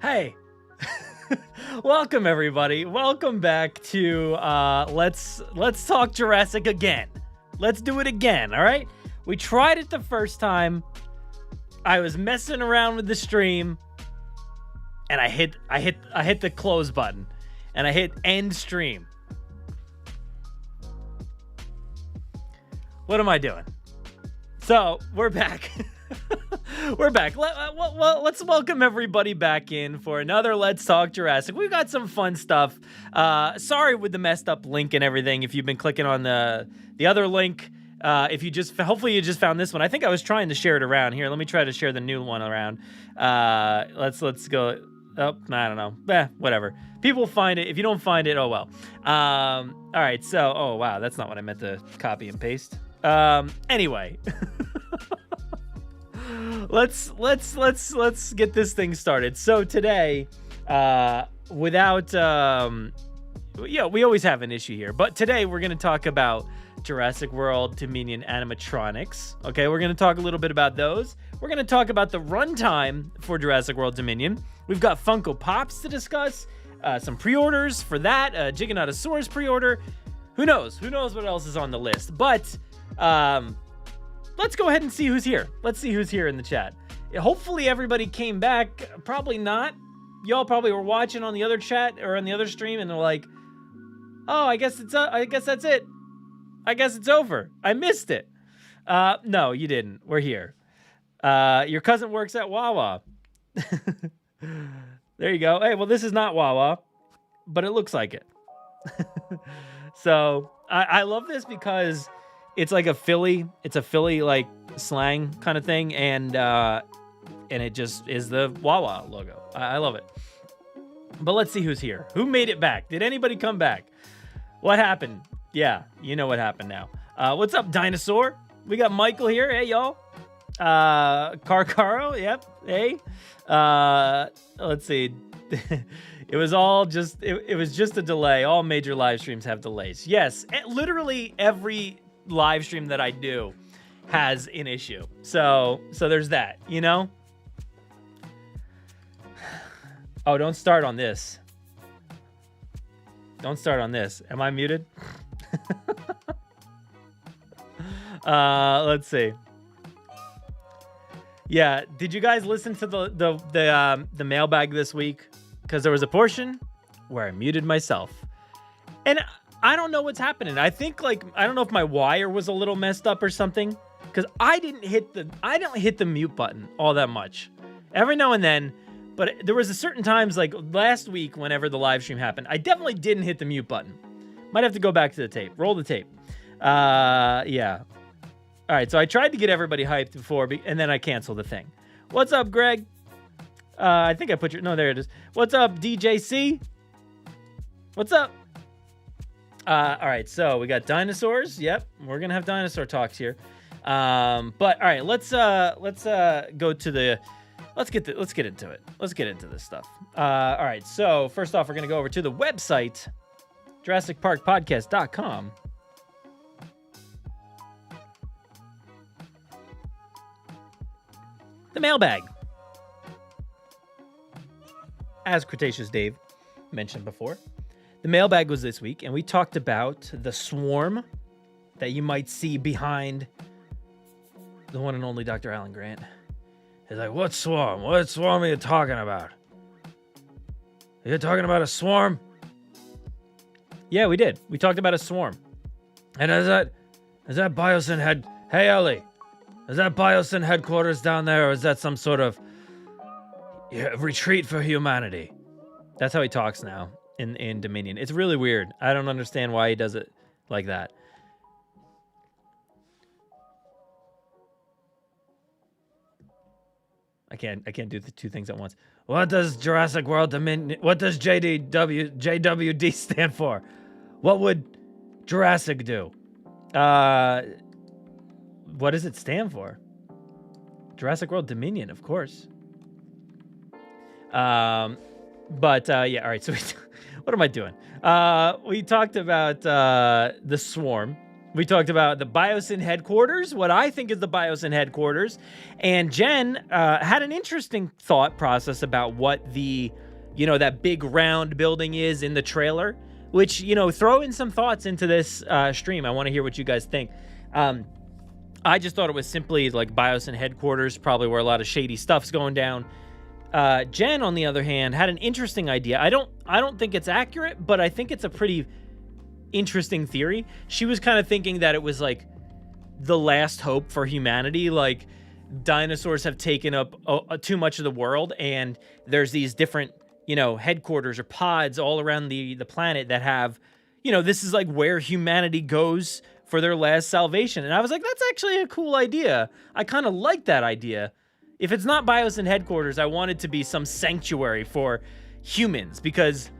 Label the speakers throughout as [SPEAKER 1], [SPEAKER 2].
[SPEAKER 1] Hey, welcome everybody. Welcome back to let's talk Jurassic again. Let's do it again. All right. We tried it the first time. I was messing around with the stream, and I hit the close button, and I hit end stream. What am I doing? So we're back. We're back. Let's welcome everybody back in for another Let's Talk Jurassic. We've got some fun stuff. Sorry with the messed up link and everything. If you've been clicking on the other link, hopefully you just found this one. I think I was trying to share it around here. Let me try to share the new one around. Let's go. Oh, I don't know. Whatever. People find it. If you don't find it, oh well. All right. So, oh wow, that's not what I meant to copy and paste. Anyway. let's get this thing started. So today, we always have an issue here, but today we're going to talk about Jurassic World Dominion animatronics. Okay, we're going to talk a little bit about those. We're going to talk about the runtime for Jurassic World Dominion. We've got Funko Pops to discuss, some pre-orders for that, Giganotosaurus pre-order. Who knows what else is on the list, but let's go ahead and see who's here. Let's see who's here in the chat. Hopefully everybody came back. Probably not. Y'all probably were watching on the other chat or on the other stream and they're like, "Oh, I guess that's it. I guess it's over. I missed it." No, you didn't. We're here. Your cousin works at Wawa. There you go. Hey, well, this is not Wawa, but it looks like it. So I love this because it's like a Philly like slang kind of thing, and it just is the Wawa logo. I love it. But let's see who's here. Who made it back? Did anybody come back? What happened? Yeah, you know what happened now. What's up, Dinosaur? We got Michael here. Hey, y'all. Carcaro. Yep. Hey. Let's see. It was all just it was just a delay. All major live streams have delays. Yes, literally every live stream that I do has an issue. So there's that, you know? Oh, don't start on this. Don't start on this. Am I muted? Let's see. Yeah, did you guys listen to the mailbag this week? Because there was a portion where I muted myself. And I don't know what's happening. I think I don't know if my wire was a little messed up or something, because I don't hit the mute button all that much. Every now and then, but there was a certain times like last week whenever the live stream happened, I definitely didn't hit the mute button. Might have to go back to the tape. Roll the tape. Yeah. All right, so I tried to get everybody hyped before, and then I canceled the thing. What's up, Greg? I think I put your... No, there it is. What's up, DJC? What's up? All right, so we got dinosaurs. Yep, we're gonna have dinosaur talks here. But all right, let's go to the... Let's get into it. Let's get into this stuff. All right, so first off, we're gonna go over to the website, JurassicParkPodcast.com. The mailbag. As Cretaceous Dave mentioned before, the mailbag was this week, and we talked about the swarm that you might see behind the one and only Dr. Alan Grant. He's like, "What swarm? What swarm are you talking about? Are you talking about a swarm?" Yeah, we did. We talked about a swarm. And is that Biosyn head? Hey, Ellie. Is that Biosyn headquarters down there, or is that some sort of retreat for humanity? That's how he talks now in Dominion. It's really weird. I don't understand why he does it like that. I can't do the two things at once. What does Jurassic World Dominion? What does JWD stand for? What would Jurassic do? What does it stand for? Jurassic World Dominion, of course. Yeah, all right. So what am I doing? We talked about the swarm, We talked about the Biosyn headquarters, what I think is the Biosyn headquarters. And Jen had an interesting thought process about what the, that big round building is in the trailer, which, throw in some thoughts into this stream. I want to hear what you guys think. I just thought it was simply like Biosyn headquarters, probably where a lot of shady stuff's going down. Jen, on the other hand, had an interesting idea. I don't think it's accurate, but I think it's a pretty interesting theory. She was kind of thinking that it was like the last hope for humanity. Like dinosaurs have taken up too much of the world, and there's these different, headquarters or pods all around the planet that have, this is like where humanity goes for their last salvation. And I was like, that's actually a cool idea. I kind of like that idea. If it's not Biosyn headquarters, I want it to be some sanctuary for humans, because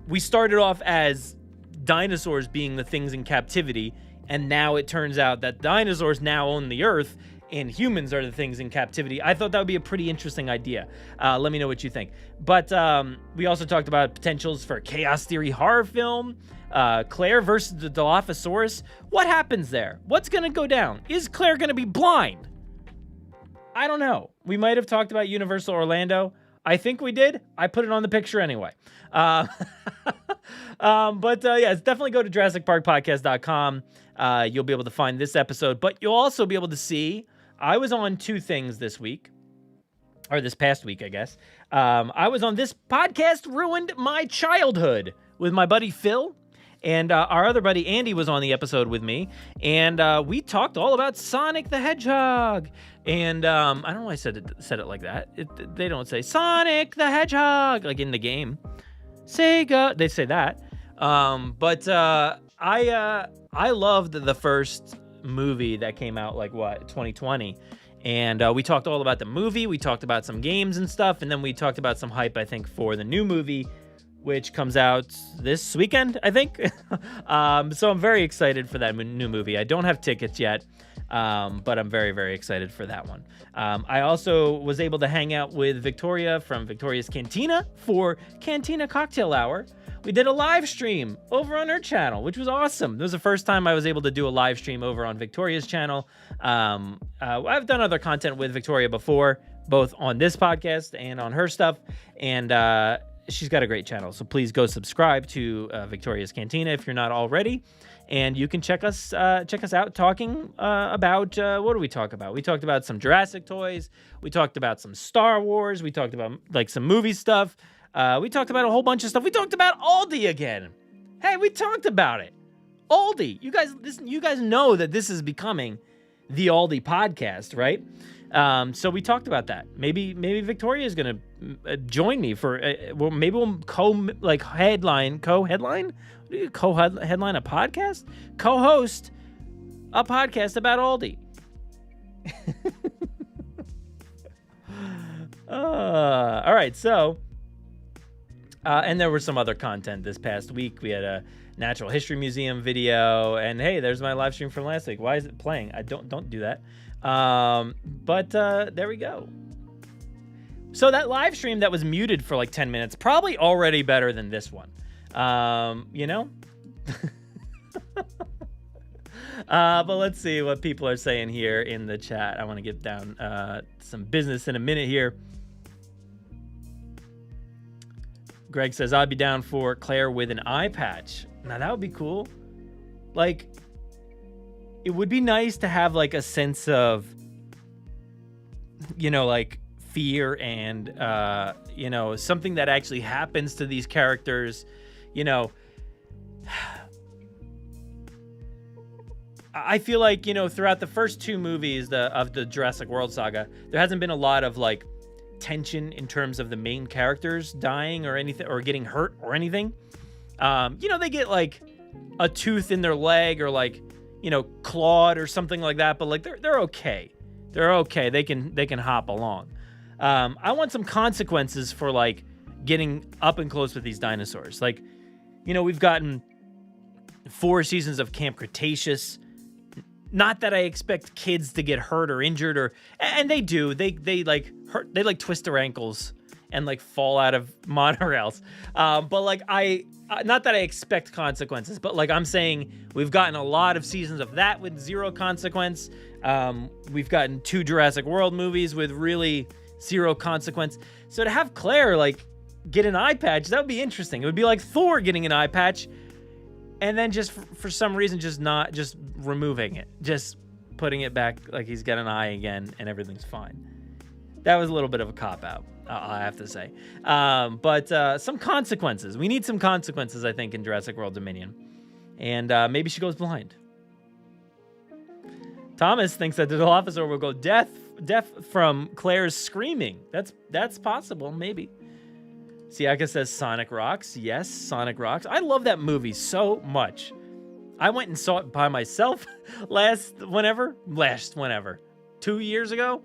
[SPEAKER 1] we started off as dinosaurs being the things in captivity, and now it turns out that dinosaurs now own the earth and humans are the things in captivity. I thought that would be a pretty interesting idea. Let me know what you think. But we also talked about potentials for Chaos Theory horror film, Claire versus the Dilophosaurus. What happens there? What's going to go down? Is Claire going to be blind? I don't know. We might have talked about Universal Orlando. I think we did. I put it on the picture anyway. But yeah, definitely go to JurassicParkPodcast.com. You'll be able to find this episode, but you'll also be able to see, I was on two things this week, or this past week, I guess. I was on This Podcast Ruined My Childhood with my buddy Phil. And our other buddy Andy was on the episode with me, and we talked all about Sonic the Hedgehog. And I don't know why I said it like that. They don't say Sonic the Hedgehog like in the game. Sega, they say that. But I loved the first movie that came out 2020. And we talked all about the movie. We talked about some games and stuff, and then we talked about some hype, I think, for the new movie, which comes out this weekend, I think. So I'm very excited for that new movie. I don't have tickets yet, but I'm very, very excited for that one. I also was able to hang out with Victoria from Victoria's Cantina for Cantina Cocktail Hour. We did a live stream over on her channel, which was awesome. It was the first time I was able to do a live stream over on Victoria's channel. I've done other content with Victoria before, both on this podcast and on her stuff. And she's got a great channel, so please go subscribe to Victoria's Cantina if you're not already, and you can check us out talking about what do we talk about? We talked about some Jurassic toys, we talked about some Star Wars, we talked about some movie stuff, we talked about a whole bunch of stuff. We talked about Aldi again. Hey, we talked about it. Aldi, you guys know that this is becoming the Aldi podcast, right? So we talked about that. Maybe Victoria is gonna join me for. Maybe we'll co-headline a podcast, co-host a podcast about Aldi. All right. So, and there was some other content this past week. We had a Natural History Museum video, and hey, there's my live stream from last week. Why is it playing? I don't do that. But there we go. So that live stream that was muted for 10 minutes, probably already better than this one. But let's see what people are saying here in the chat. I want to get down some business in a minute here. Greg says, I'd be down for Claire with an eye patch. Now that would be cool. It would be nice to have a sense of, fear and, something that actually happens to these characters. I feel like, throughout the first two movies of the Jurassic World saga, there hasn't been a lot of tension in terms of the main characters dying or anything, or getting hurt or anything. They get a tooth in their leg or clawed or something like that, but they're okay. They're okay. They can hop along. I want some consequences for getting up and close with these dinosaurs. We've gotten 4 seasons of Camp Cretaceous. Not that I expect kids to get hurt or injured, and they do. They hurt. They twist their ankles and fall out of monorails. But not that I expect consequences, but like I'm saying, we've gotten a lot of seasons of that with zero consequence. We've gotten 2 Jurassic World movies with really zero consequence. So to have Claire like get an eye patch, that would be interesting. It would be like Thor getting an eye patch and then just for some reason just removing it, just putting it back like he's got an eye again and everything's fine. That was a little bit of a cop-out, I have to say. But some consequences. We need some consequences, I think, in Jurassic World Dominion. And maybe she goes blind. Thomas thinks that the Dilophosaur will go deaf from Claire's screaming. That's possible, maybe. Siaka says Sonic rocks. Yes, Sonic rocks. I love that movie so much. I went and saw it by myself last whenever, 2 years ago.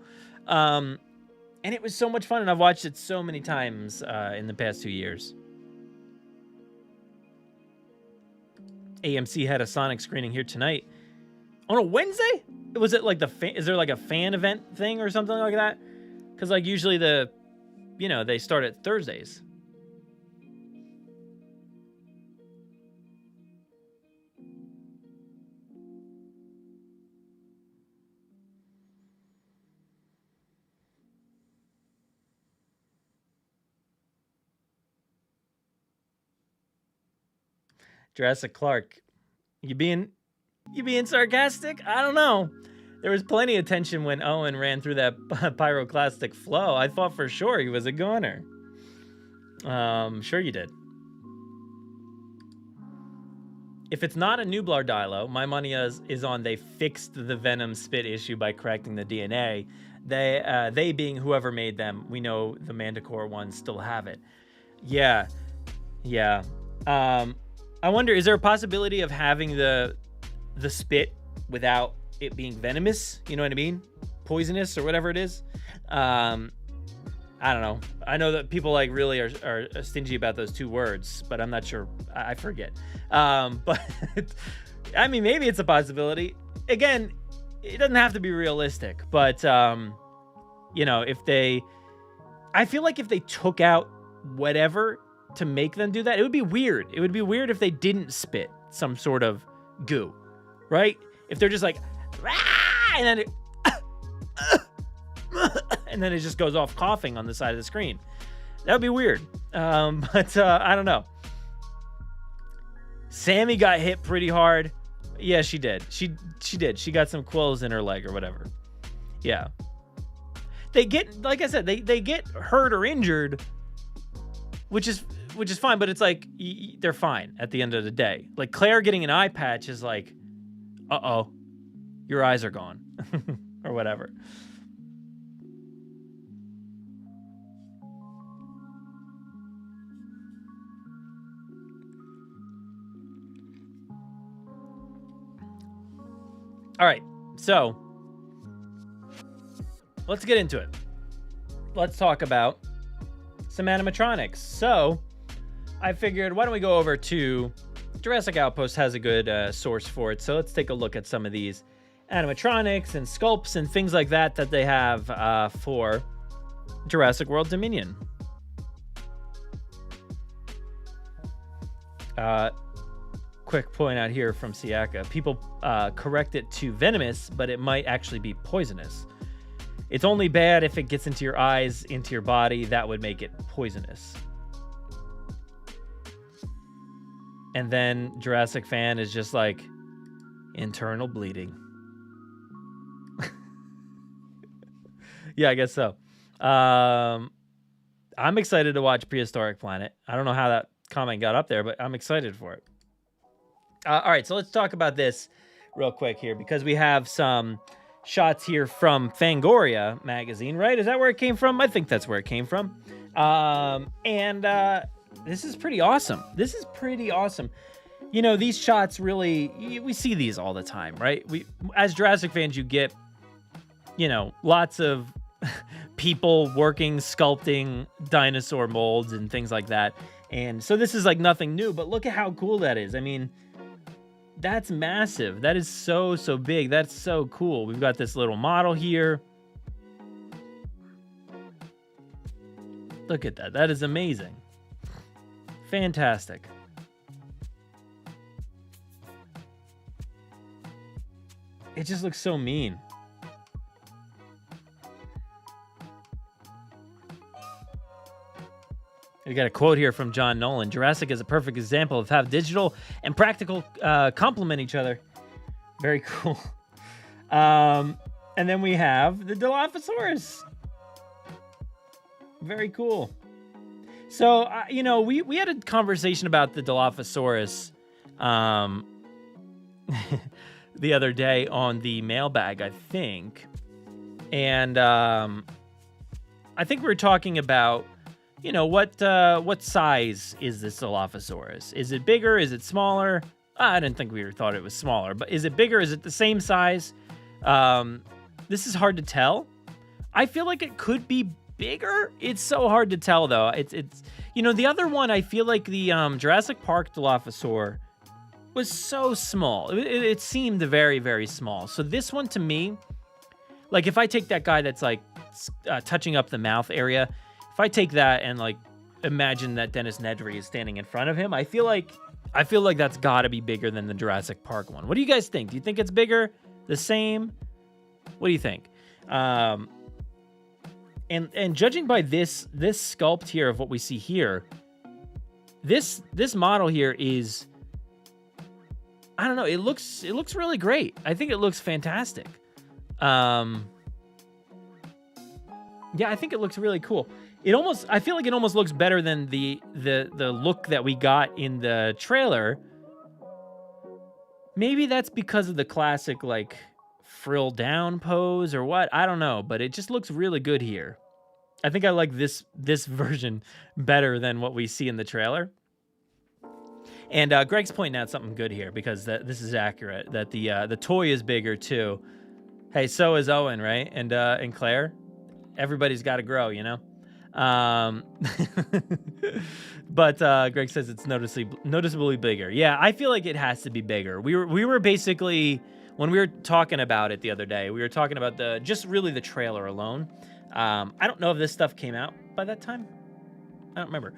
[SPEAKER 1] And it was so much fun, and I've watched it so many times in the past 2 years. AMC had a Sonic screening here tonight. On a Wednesday? Was it like is there like a fan event thing or something like that? Because like usually they start at Thursdays. Jurassic Clark, you being sarcastic? I don't know. There was plenty of tension when Owen ran through that pyroclastic flow. I thought for sure he was a goner. Sure you did. If it's not a Nublar Dilo, my money is on they fixed the Venom spit issue by correcting the DNA. They being whoever made them, we know the Manticore ones still have it. Yeah. I wonder, is there a possibility of having the spit without it being venomous? You know what I mean? Poisonous or whatever it is. I don't know. I know that people like really are stingy about those 2 words, but I'm not sure. I forget. But I mean, maybe it's a possibility. Again, it doesn't have to be realistic, but I feel like if they took out whatever to make them do that, it would be weird. It would be weird if they didn't spit some sort of goo, right? If they're just like, and then and then it just goes off coughing on the side of the screen. That would be weird. But I don't know. Sammy got hit pretty hard. Yeah, she did. She did. She got some quills in her leg or whatever. Yeah. They get, like I said, they get hurt or injured, which is fine, but it's like they're fine at the end of the day. Like Claire getting an eye patch is like, uh-oh, your eyes are gone or whatever. All right, so let's get into it. Let's talk about some animatronics. So I figured, why don't we go over to Jurassic Outpost has a good source for it. So let's take a look at some of these animatronics and sculpts and things like that they have for Jurassic World Dominion. Quick point out here from Siaka. People correct it to venomous, but it might actually be poisonous. It's only bad if it gets into your eyes, into your body. That would make it poisonous. And then Jurassic fan is just like, internal bleeding. Yeah, I guess so. I'm excited to watch Prehistoric Planet. I don't know how that comment got up there, but I'm excited for it. All right, so let's talk about this real quick here, because we have some shots here from Fangoria magazine, right? Is that where it came from? I think that's where it came from. This is pretty awesome. This is pretty awesome. You know, these shots really, we see these all the time, right? As Jurassic fans, you get, lots of people working, sculpting dinosaur molds and things like that. And so this is like nothing new, but look at how cool that is. I mean, that's massive. That is so big. That's so cool. We've got this little model here. Look at that. That is amazing. Fantastic. It just looks so mean. We got a quote here from John Nolan. Jurassic is a perfect example of how digital and practical complement each other. Very cool. And then we have the Dilophosaurus. Very cool. So, you know, we had a conversation about the Dilophosaurus the other day on the mailbag, I think. And I think we were talking about, you know, what size is this Dilophosaurus? Is it bigger? Is it smaller? I didn't think we thought it was smaller, but is it bigger? Is it the same size? This is hard to tell. I feel like it could be bigger. It's so hard to tell, though. It's you know, the other one, I feel like the Jurassic Park Dilophosaur was so small. It seemed very, very small. So this one, to me, like if I take that guy that's like touching up the mouth area, if I take that and like imagine that Dennis Nedry is standing in front of him, I feel like that's got to be bigger than the Jurassic Park one. What do you guys think? Do you think it's bigger? The same? What do you think? And judging by this sculpt here of what we see here, this model here is, I don't know, it looks really great. I think it looks fantastic. Yeah, I think it looks really cool. I feel like it almost looks better than the look that we got in the trailer. Maybe that's because of the classic like frill down pose or what, I don't know, but it just looks really good here. I think I like this version better than what we see in the trailer. And Greg's pointing out something good here, because this is accurate, that the toy is bigger too. Hey, so is Owen, right? And Claire. Everybody's got to grow, you know. But Greg says it's noticeably bigger. Yeah, I feel like it has to be bigger. We were basically, when we were talking about it the other day, we were talking about just really the trailer alone. I don't know if this stuff came out by that time. I don't remember.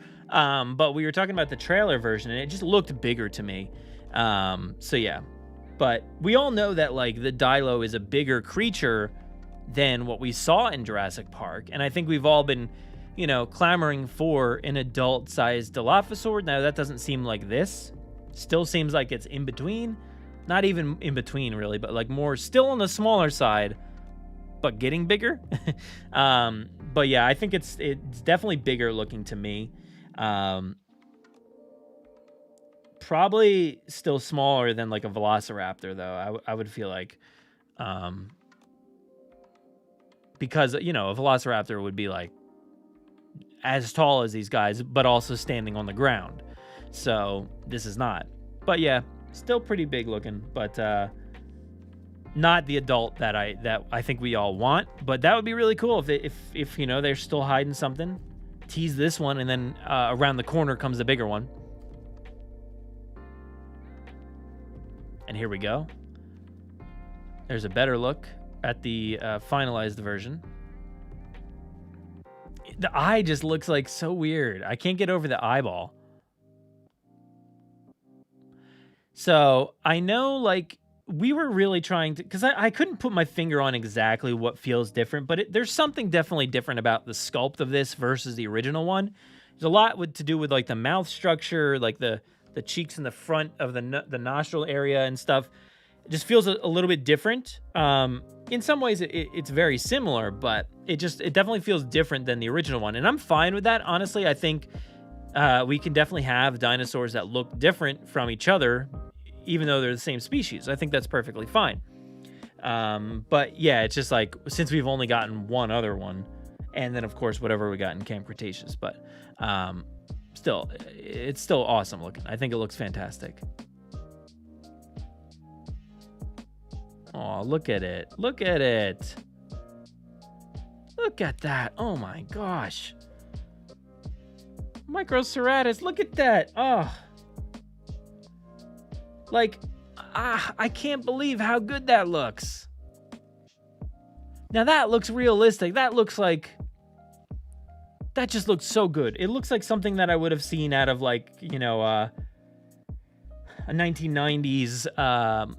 [SPEAKER 1] But we were talking about the trailer version, and it just looked bigger to me. So yeah, but we all know that like the Dilo is a bigger creature than what we saw in Jurassic Park, and I think we've all been, you know, clamoring for an adult-sized Dilophosaur. Now that doesn't seem like this. Still seems like it's in between. Not even in between really, but like more still on the smaller side, but getting bigger. But yeah, I think it's definitely bigger looking to me. Probably still smaller than like a Velociraptor though. I would feel like, because, you know, a Velociraptor would be like as tall as these guys, but also standing on the ground. So this is not. But yeah, still pretty big looking, but not the adult that I think we all want. But that would be really cool if you know, they're still hiding something. Tease this one, and then around the corner comes the bigger one. And here we go. There's a better look at the finalized version. The eye just looks like so weird. I can't get over the eyeball. So I know, like, we were really trying to, because I couldn't put my finger on exactly what feels different, but there's something definitely different about the sculpt of this versus the original one. There's a lot to do with like the mouth structure, like the cheeks in the front of the nostril area and stuff. It just feels a little bit different. In some ways, it's very similar, but it definitely feels different than the original one. And I'm fine with that. Honestly, I think we can definitely have dinosaurs that look different from each other, even though they're the same species. I think that's perfectly fine. But yeah, it's just like, since we've only gotten one other one, and then of course, whatever we got in Camp Cretaceous, but still, it's still awesome looking. I think it looks fantastic. Oh, look at it. Look at it. Look at that. Oh my gosh. Microceratus, look at that. Oh. Like, I can't believe how good that looks. Now that looks realistic. That just looks so good. It looks like something that I would have seen out of, like, you know, a 1990s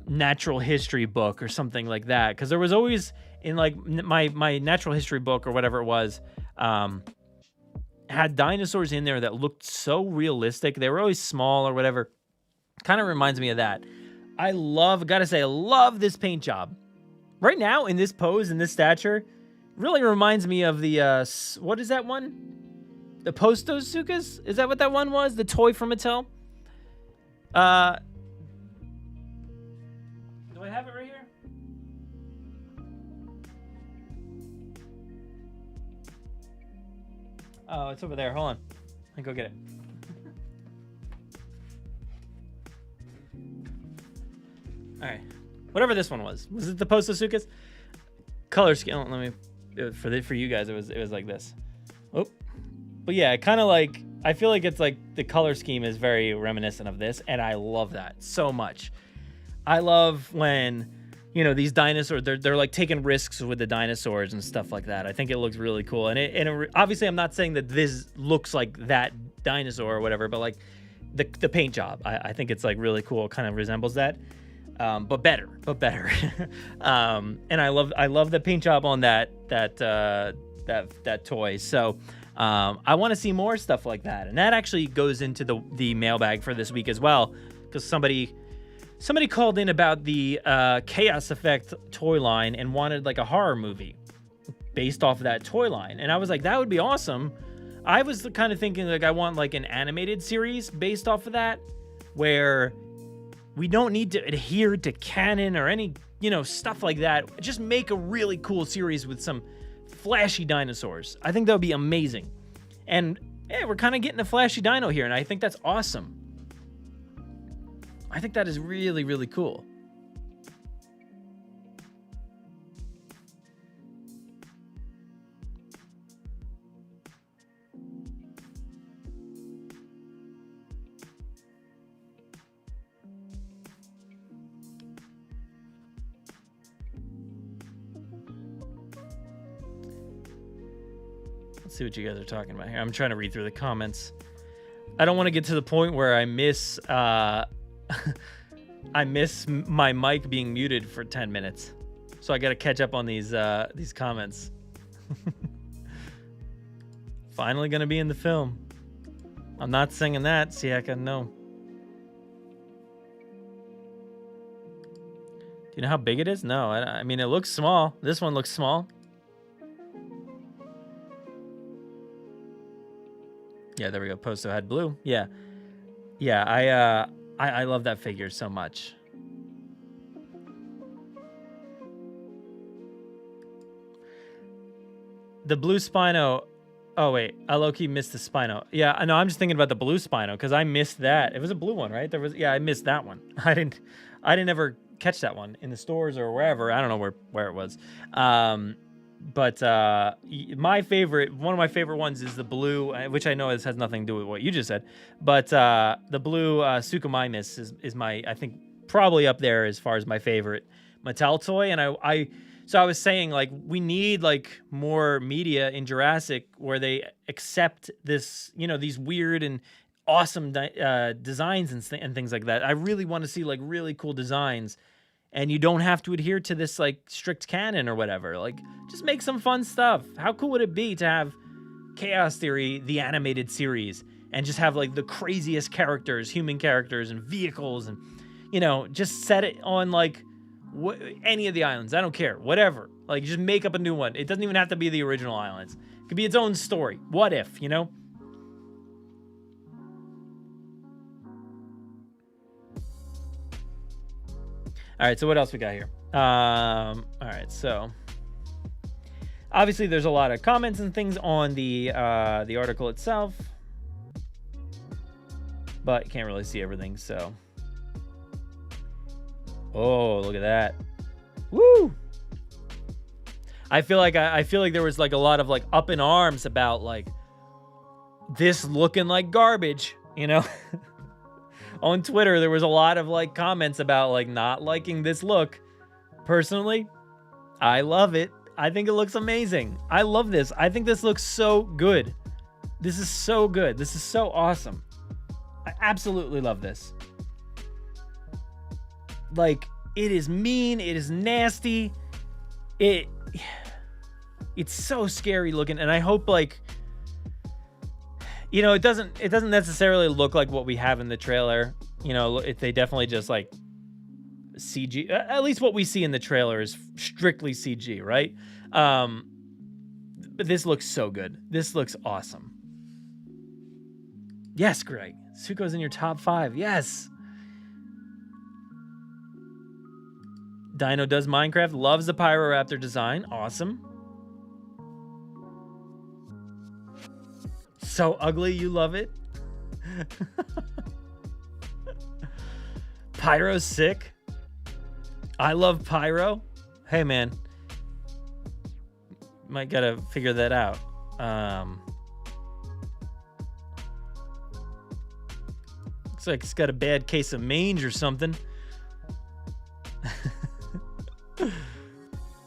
[SPEAKER 1] natural history book or something like that, because there was always in like my natural history book or whatever it was, had dinosaurs in there that looked so realistic. They were always small or whatever. Kind of reminds me of that. I love this paint job. Right now, in this pose, in this stature, really reminds me of the, what is that one? The Postosuchus? Is that what that one was? The toy from Mattel? Do I have it right here? Oh, it's over there. Hold on. I go get it. All right. Whatever this one was. Was it the Postosuchus? Color scheme. Let me for you guys. It was like this. Oh. But yeah, kind of like, I feel like it's like the color scheme is very reminiscent of this, and I love that so much. I love when, you know, these dinosaurs, they're like taking risks with the dinosaurs and stuff like that. I think it looks really cool. And obviously I'm not saying that this looks like that dinosaur or whatever, but like the paint job, I think it's like really cool. It kind of resembles that. But better. And I love the paint job on that toy. So I want to see more stuff like that. And that actually goes into the mailbag for this week as well, because somebody called in about the Chaos Effect toy line and wanted like a horror movie based off of that toy line. And I was like, that would be awesome. I was kind of thinking like I want like an animated series based off of that, where we don't need to adhere to canon or any, you know, stuff like that. Just make a really cool series with some flashy dinosaurs. I think that would be amazing. And yeah, we're kind of getting a flashy dino here, and I think that's awesome. I think that is really, really cool. Let's see what you guys are talking about here. I'm trying to read through the comments. I don't want to get to the point where I miss I miss my mic being muted for 10 minutes. So I got to catch up on these comments. Finally going to be in the film. I'm not singing that, Siaka, no. Do you know how big it is? No, I mean, it looks small. This one looks small. Yeah, there we go. Posto had blue. Yeah. Yeah, I love that figure so much. The blue Spino. Oh wait, I low-key missed the Spino. Yeah, no, I'm just thinking about the blue Spino because I missed that. It was a blue one, right? I missed that one. I didn't ever catch that one in the stores or wherever. I don't know where it was. But my favorite, one of my favorite ones is the blue, which I know has nothing to do with what you just said. But the blue Suchomimus is my, I think, probably up there as far as my favorite Mattel toy. And so I was saying, like, we need like more media in Jurassic where they accept this, you know, these weird and awesome designs and things like that. I really want to see like really cool designs. And you don't have to adhere to this like strict canon or whatever. Like, just make some fun stuff. How cool would it be to have Chaos Theory, the animated series, and just have like the craziest characters, human characters and vehicles, and, you know, just set it on like any of the islands. I don't care, whatever. Like, just make up a new one. It doesn't even have to be the original islands. It could be its own story. What if, you know? All right, so what else we got here? All right, so obviously there's a lot of comments and things on the article itself, but you can't really see everything. So, oh, look at that! Woo! I feel like there was like a lot of like up in arms about like this looking like garbage, you know. On Twitter, there was a lot of like comments about like not liking this look. Personally, I love it. I think it looks amazing. I love this. I think this looks so good. This is so good. This is so awesome. I absolutely love this. Like, it is mean. It is nasty. It's so scary looking, and I hope, like, you know, it doesn't necessarily look like what we have in the trailer. You know, they definitely just like CG. At least what we see in the trailer is strictly CG, right? But this looks so good. This looks awesome. Yes, Greg. Zuko's in your top 5. Yes. Dino Does Minecraft loves the Pyroraptor design. Awesome. So ugly, you love it. Pyro's sick. I love Pyro. Hey, man. Might gotta figure that out. Looks like it's got a bad case of mange or something.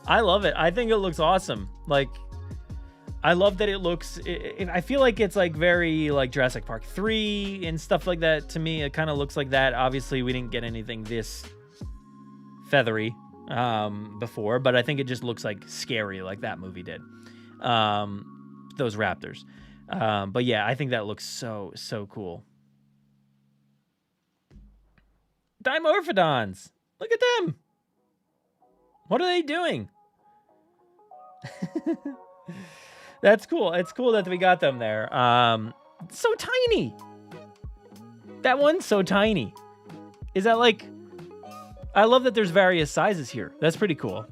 [SPEAKER 1] I love it. I think it looks awesome. Like, I love that it looks... I feel like it's like very like Jurassic Park 3 and stuff like that. To me, it kind of looks like that. Obviously, we didn't get anything this feathery before, but I think it just looks like scary like that movie did. Those raptors. But yeah, I think that looks so cool. Dimorphodons. Look at them. What are they doing? That's cool. It's cool that we got them there. So tiny. That one's so tiny. Is that like... I love that there's various sizes here. That's pretty cool.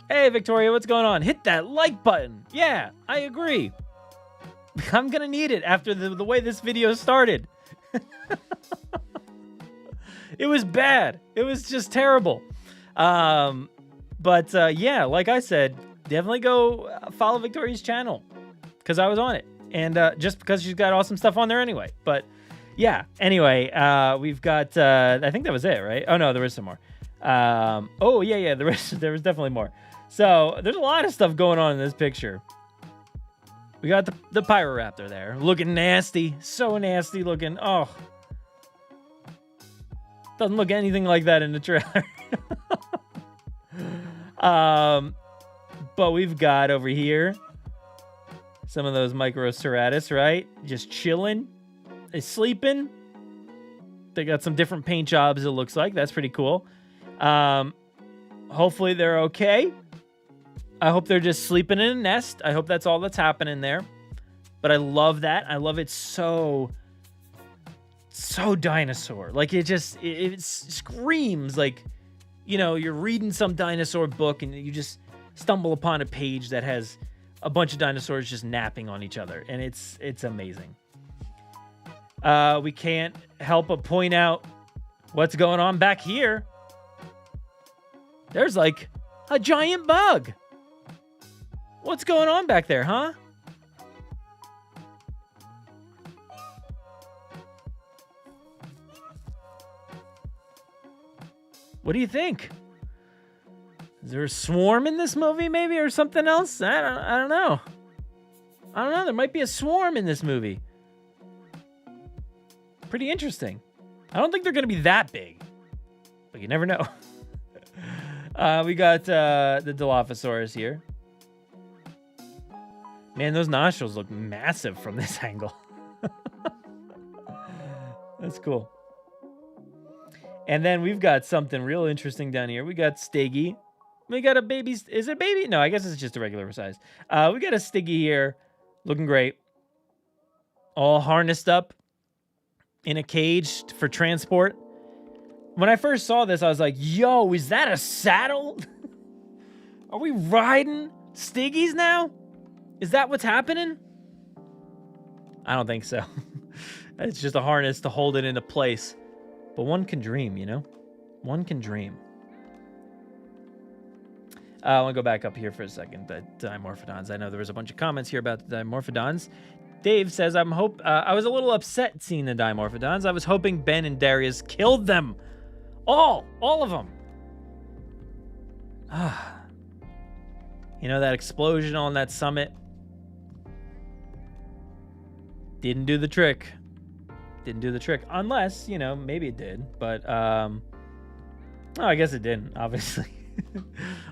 [SPEAKER 1] Hey, Victoria, what's going on? Hit that like button. Yeah, I agree. I'm going to need it after the way this video started. It was bad. It was just terrible. But yeah, like I said, definitely go follow Victoria's channel because I was on it. And just because she's got awesome stuff on there anyway. But yeah, anyway, we've got, I think that was it, right? Oh, no, there was some more. Oh, yeah, there was definitely more. So there's a lot of stuff going on in this picture. We got the Pyroraptor there, looking nasty. So nasty looking. Oh. Doesn't look anything like that in the trailer. But we've got over here some of those Microceratus, right? Just chilling. They're sleeping. They got some different paint jobs, it looks like. That's pretty cool. Hopefully they're okay. I hope they're just sleeping in a nest. I hope that's all that's happening there. But I love that. I love it so dinosaur. Like, it screams like, you know, you're reading some dinosaur book and you just stumble upon a page that has a bunch of dinosaurs just napping on each other. And it's amazing. We can't help but point out what's going on back here. There's like a giant bug. What's going on back there, huh? What do you think? Is there a swarm in this movie maybe or something else? I don't know. I don't know. There might be a swarm in this movie. Pretty interesting. I don't think they're going to be that big, but you never know. We got the Dilophosaurus here. Man, those nostrils look massive from this angle. That's cool. And then we've got something real interesting down here. We got Stiggy. We got a baby. Is it a baby? No, I guess it's just a regular size. We got a Stiggy here. Looking great. All harnessed up in a cage for transport. When I first saw this, I was like, yo, is that a saddle? Are we riding Stiggies now? Is that what's happening? I don't think so. It's just a harness to hold it into place. But one can dream, you know? One can dream. I want to go back up here for a second. The Dimorphodons. I know there was a bunch of comments here about the Dimorphodons. Dave says, I was a little upset seeing the Dimorphodons. I was hoping Ben and Darius killed them. All of them. You know, that explosion on that summit didn't do the trick. didn't do the trick. Unless, maybe it did. But, I guess it didn't, obviously.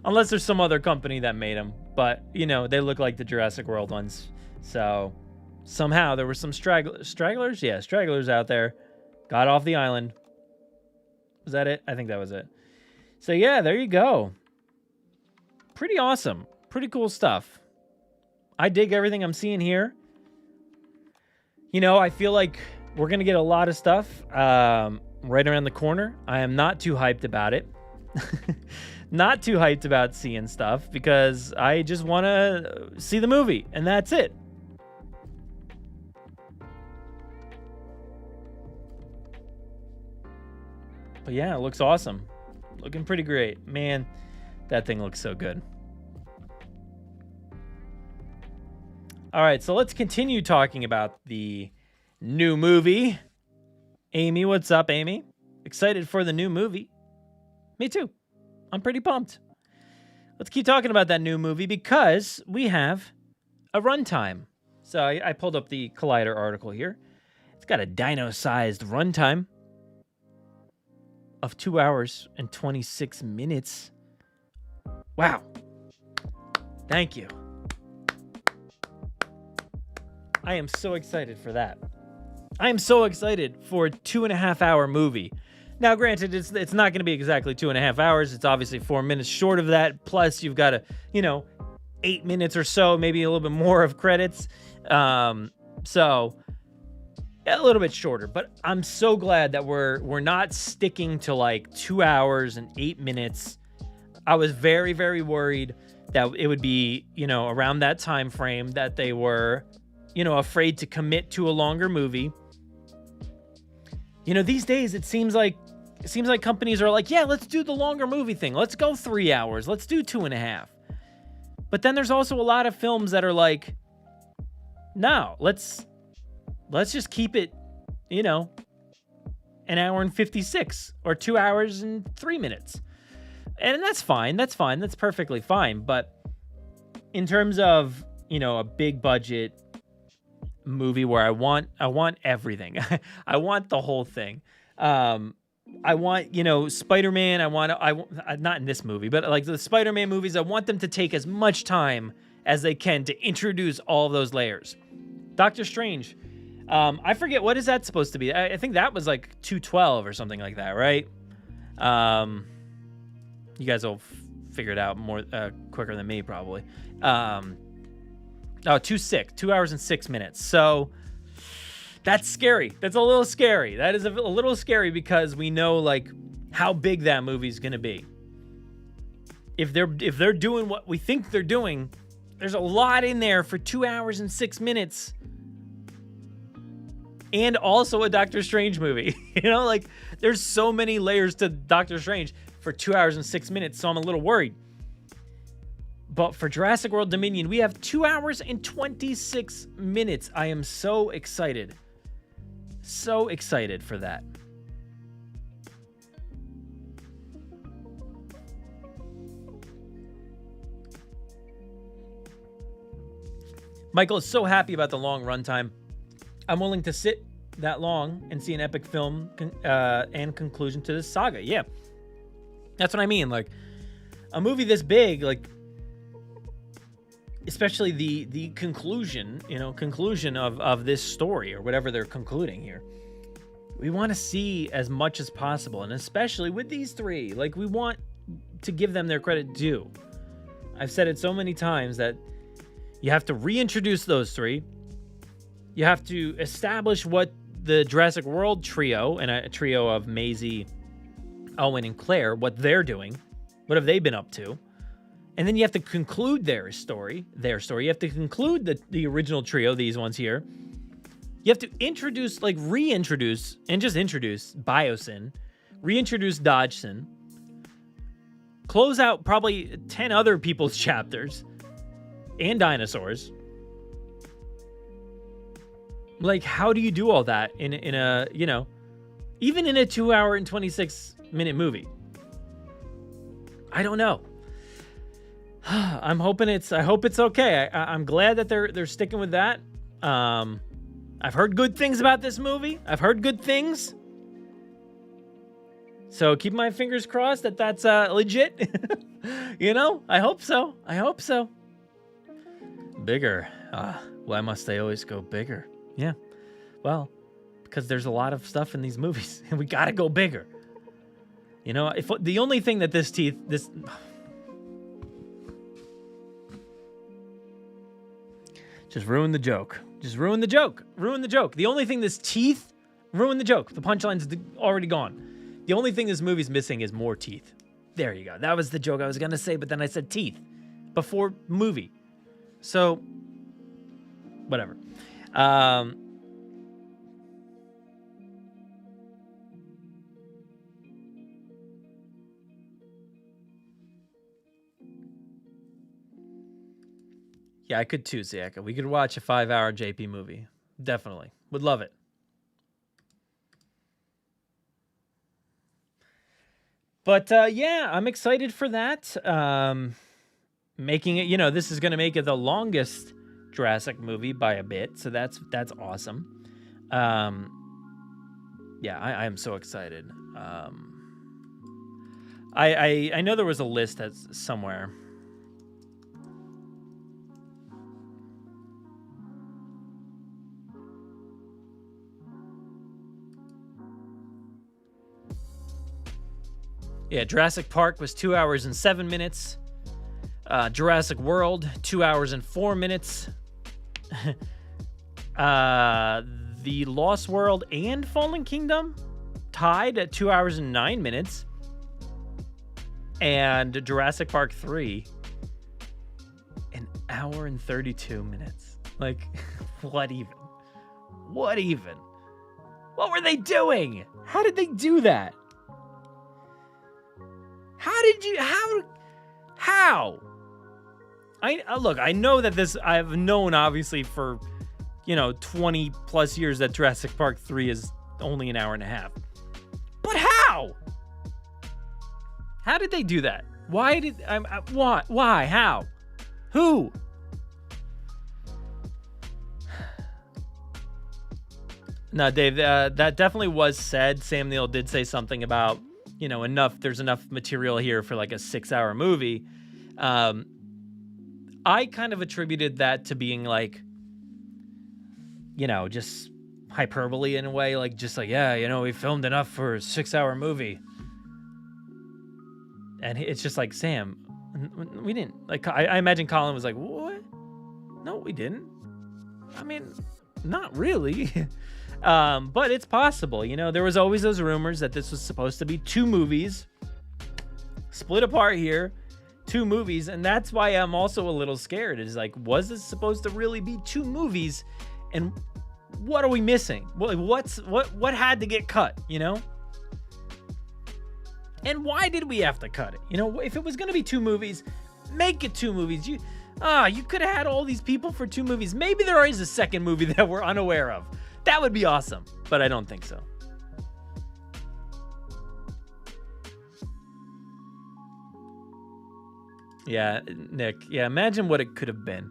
[SPEAKER 1] Unless there's some other company that made them. But, they look like the Jurassic World ones. So, somehow there were some stragglers? Yeah, stragglers out there. Got off the island. Was that it? I think that was it. So, yeah, there you go. Pretty awesome. Pretty cool stuff. I dig everything I'm seeing here. I feel like we're going to get a lot of stuff right around the corner. I am not too hyped about it. Not too hyped about seeing stuff because I just want to see the movie, and that's it. But yeah, it looks awesome. Looking pretty great. Man, that thing looks so good. All right, so let's continue talking about the new movie. Amy, what's up, Amy? Excited for the new movie? Me too. I'm pretty pumped. Let's keep talking about that new movie because we have a runtime. So I pulled up the Collider article here. It's got a dino-sized runtime of 2 hours and 26 minutes. Wow. Thank you. I am so excited for that. I am so excited for a 2.5 hour movie. Now, granted, it's not going to be exactly 2.5 hours. It's obviously 4 minutes short of that. Plus, you've got 8 minutes or so, maybe a little bit more of credits. So a little bit shorter. But I'm so glad that we're not sticking to like 2 hours and 8 minutes. I was very, very worried that it would be, around that time frame that they were, afraid to commit to a longer movie. These days it seems like companies are like, yeah, let's do the longer movie thing. Let's go 3 hours. Let's do 2.5. But then there's also a lot of films that are like, no, let's just keep it, an hour and 56 or 2 hours and 3 minutes. And that's fine. That's fine. That's perfectly fine. But in terms of, a big budget movie where I want everything. I want the whole thing. I want, Spider-Man. I want not in this movie, but like the Spider-Man movies, I want them to take as much time as they can to introduce all of those layers. Doctor Strange. I forget, what is that supposed to be? I think that was like 212 or something like that, right? You guys will figure it out more quicker than me, probably. 2 hours and 6 minutes. So that's scary. That's a little scary. That is a little scary because we know like how big that movie's gonna be. If they're doing what we think they're doing, there's a lot in there for 2 hours and 6 minutes. And also a Doctor Strange movie. There's so many layers to Doctor Strange for 2 hours and 6 minutes, so I'm a little worried. But for Jurassic World Dominion, we have 2 hours and 26 minutes. I am so excited. So excited for that. Michael is so happy about the long runtime. I'm willing to sit that long and see an epic film and conclusion to this saga. Yeah. That's what I mean. Like, a movie this big, like, especially the conclusion of this story or whatever they're concluding here. We want to see as much as possible, and especially with these three, like, we want to give them their credit due. I've said it so many times that you have to reintroduce those three. You have to establish what the Jurassic World trio, and a trio of Maisie, Owen, and Claire, what they're doing. What have they been up to? And then you have to conclude their story. You have to conclude the original trio, these ones here. You have to introduce, like, reintroduce, and just introduce Biosyn. Reintroduce Dodgson. Close out probably 10 other people's chapters. And dinosaurs. Like, how do you do all that in a, even in a 2 hour and 26 minute movie? I don't know. I hope it's okay. I'm glad that they're sticking with that. I've heard good things about this movie. I've heard good things. So keep my fingers crossed that that's legit. You know, I hope so. I hope so. Bigger. Why must they always go bigger? Yeah. Well, because there's a lot of stuff in these movies, and we gotta go bigger. You know, if the only thing that this just ruin the joke. Just ruin the joke. Ruin the joke. The only thing this teeth ruin the joke. The punchline's already gone. The only thing this movie's missing is more teeth. There you go. That was the joke I was gonna say, but then I said teeth before movie. So, whatever. Yeah, I could too, Zach. We could watch a 5-hour JP movie. Definitely. Would love it. But yeah, I'm excited for that. Making it, you know, this is going to make it the longest Jurassic movie by a bit. So that's awesome. Yeah, I am so excited. I know there was a list that's somewhere. Yeah, Jurassic Park was 2 hours and 7 minutes. Jurassic World, 2 hours and 4 minutes. The Lost World and Fallen Kingdom tied at 2 hours and 9 minutes. And Jurassic Park 3, an hour and 32 minutes. Like, what even? What even? What were they doing? How did they do that? How? Look, I know that this, I've known obviously for, 20 plus years that Jurassic Park 3 is only an hour and a half. But how? How did they do that? Why? How? Who? No, Dave, that definitely was said. Sam Neill did say something about, there's enough material here for like a 6-hour movie. I kind of attributed that to being like, just hyperbole in a way, we filmed enough for a 6-hour movie. And it's just like, Sam, we didn't, I imagine Colin was like, what? No, we didn't. I mean, not really. But it's possible, there was always those rumors that this was supposed to be 2 movies split apart here, 2 movies. And that's why I'm also a little scared. It's like, was this supposed to really be 2 movies? And what are we missing? What had to get cut, And why did we have to cut it? If it was going to be 2 movies, make it 2 movies. You could have had all these people for 2 movies. Maybe there is a second movie that we're unaware of. That would be awesome, but I don't think so. Yeah, Nick. Yeah, imagine what it could have been,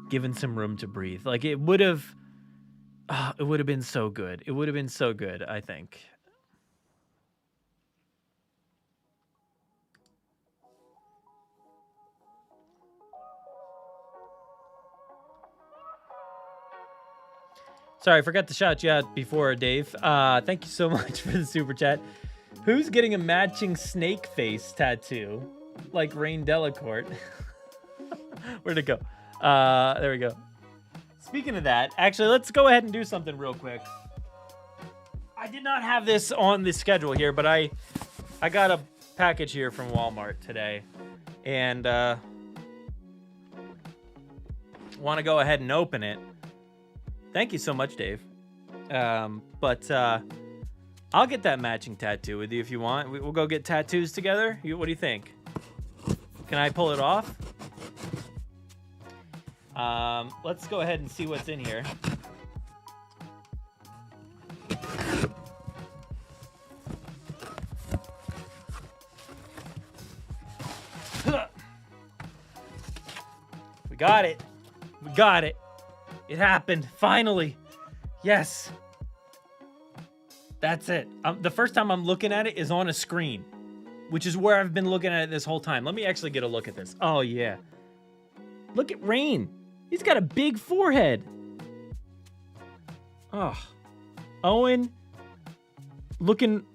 [SPEAKER 1] given some room to breathe. Like, it would have been so good. It would have been so good, I think. Sorry, I forgot to shout you out before, Dave. Thank you so much for the super chat. Who's getting a matching snake face tattoo? Like Rain Delacourt. Where'd it go? There we go. Speaking of that, actually, let's go ahead and do something real quick. I did not have this on the schedule here, but I got a package here from Walmart today. And want to go ahead and open it. Thank you so much, Dave. But I'll get that matching tattoo with you if you want. We'll go get tattoos together. What do you think? Can I pull it off? Let's go ahead and see what's in here. We got it. We got it. It happened. Finally. Yes. That's it. The first time I'm looking at it is on a screen, which is where I've been looking at it this whole time. Let me actually get a look at this. Oh, yeah. Look at Rain. He's got a big forehead. Oh. Owen looking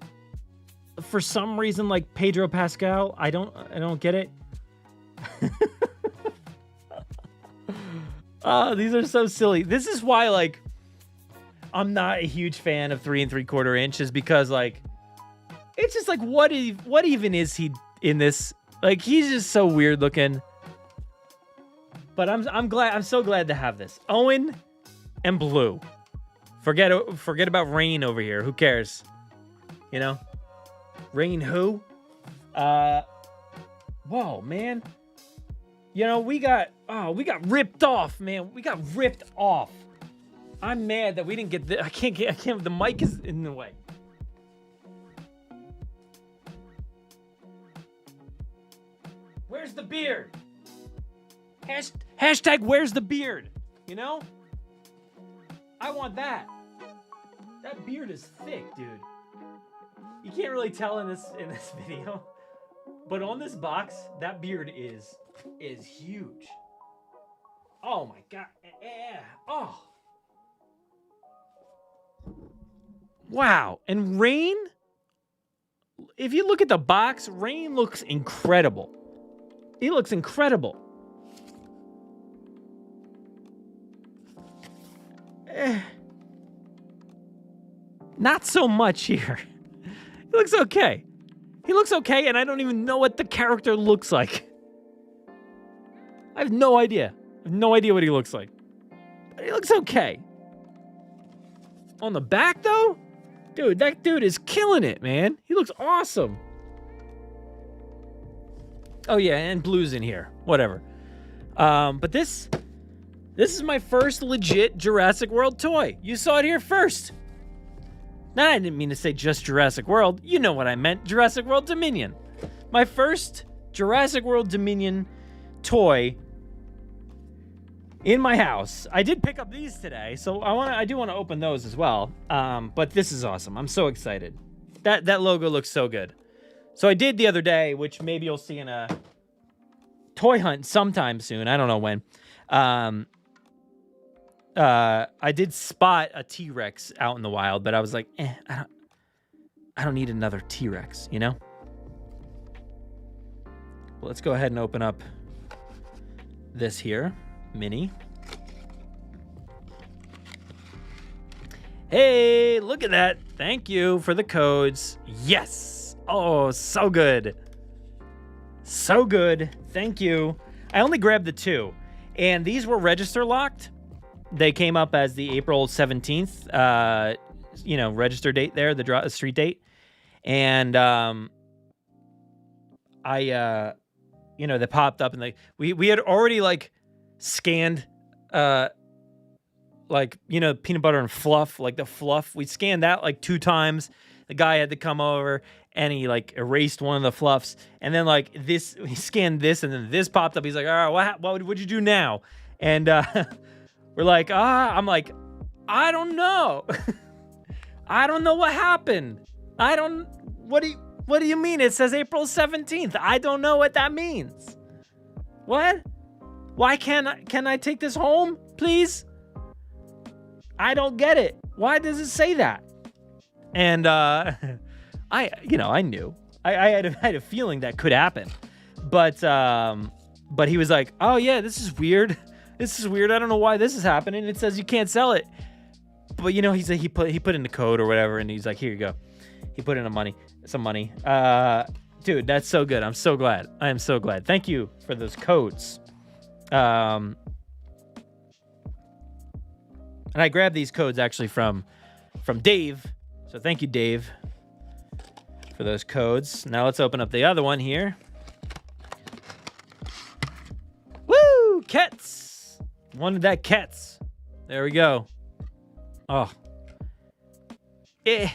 [SPEAKER 1] for some reason like Pedro Pascal. I don't get it. Oh, these are so silly. This is why, like, I'm not a huge fan of 3 3/4 inches, because, like, it's just like, what even is he in this? Like, he's just so weird looking. But I'm so glad to have this. Owen and Blue. Forget about Rain over here. Who cares? You know? Rain who? Whoa, man. You know, we got ripped off, man. We got ripped off. I'm mad that we didn't get the I can't, the mic is in the way. Where's the beard? Hashtag where's the beard? You know? I want that. That beard is thick, dude. You can't really tell in this video. But on this box, that beard is huge. Oh my god. Oh. Wow. And Rain, if you look at the box, Rain looks incredible. He looks incredible. Not so much here. He looks okay. He looks okay, and I don't even know what the character looks like. I have no idea. I have no idea what he looks like. But he looks okay. On the back, though? Dude, that dude is killing it, man. He looks awesome. Oh, yeah, and Blue's in here. Whatever. But this is my first legit Jurassic World toy. You saw it here first. Now, I didn't mean to say just Jurassic World. You know what I meant. Jurassic World Dominion. My first Jurassic World Dominion toy in my house. I did pick up these today, so I do want to open those as well. But this is awesome. I'm so excited. That logo looks so good. So I did the other day, which maybe you'll see in a toy hunt sometime soon. I don't know when. I did spot a T-Rex out in the wild, but I was like, I don't need another T-Rex, you know? Well, let's go ahead and open up this here, mini. Hey, look at that. Thank you for the codes. Yes. Oh, so good. So good. Thank you. I only grabbed the 2, and these were register locked. They came up as the April 17th, register date there, the street date. And, they popped up, and we had already, like, scanned, peanut butter and fluff, like the fluff. We scanned that, like, 2 times. The guy had to come over, and he, like, erased one of the fluffs. And then, like, he scanned this, and then this popped up. He's like, all right, what'd you do now? And, we're like, I'm like, I don't know. I don't know what happened. What do you mean? It says April 17th. I don't know what that means. What? Why can I take this home, please? I don't get it. Why does it say that? And, I knew. I had a feeling that could happen. But he was like, oh yeah, this is weird. This is weird. I don't know why this is happening. It says you can't sell it. But he put in the code or whatever, and he's like, here you go. He put in some money. Dude, that's so good. I'm so glad. I am so glad. Thank you for those codes. And I grabbed these codes actually from Dave. So thank you, Dave, for those codes. Now let's open up the other one here. Woo! Kets! Wanted that Kets. There we go. Oh. And